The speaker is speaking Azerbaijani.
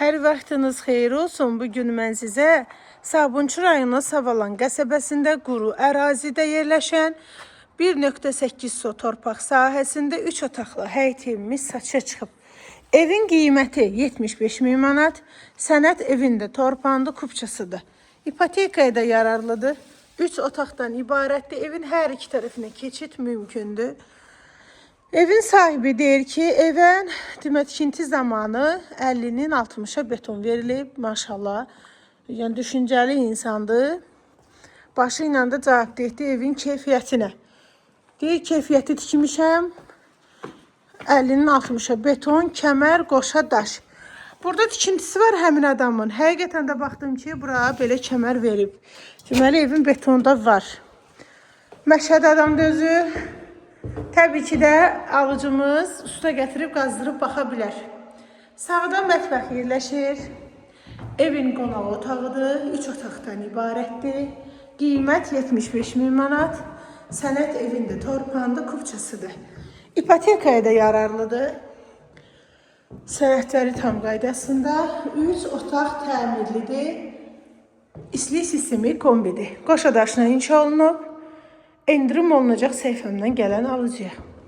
Hər vaxtınız xeyir olsun. Bugün mən sizə Sabunçu rayonu Savalan qəsəbəsində quru ərazidə yerləşən 1.8 so torpaq sahəsində 3 otaqlı həyət evimiz satışa çıxıb. Evin qiyməti 75 min manat. Sənət evində torpağında kupçasıdır. İpotekaya da yararlıdır. 3 otaqdan ibarətdir. Evin hər iki tərəfinə keçid mümkündür. Evin sahibi deyir ki, evə tikinti zamanı 50'nin 60'a beton verilib, maşallah. Yəni düşüncəli insandır. Başı ilə də cavab verdi evin keyfiyyətinə. Deyir, keyfiyyəti tikmişəm. 50'nin 60'a beton, kəmər, qoşa daş. Burada tikintisi var həmin adamın. Həqiqətən də baxdım ki, bura belə kəmər verib. Deməli, evin betonda var. Məşhəd adamdır özü. Təbii ki də alıcımız usta gətirib qazdırıb baxa bilər. Sağda mətbəx yerləşir. Evin qonaq otağıdır. 3 otaqdan ibarətdir. Qiymət 75 min manat. Sənət evində torpağında kupçasıdır. İpotekaya da yararlıdır. Sənədləri tam qaydasında. 3 otaq təmirlidir. İstilik sistemi kombidir. Qoşa daşla inşa olunub. Endirim olunacaq səhifəmdən gələn alıcıya.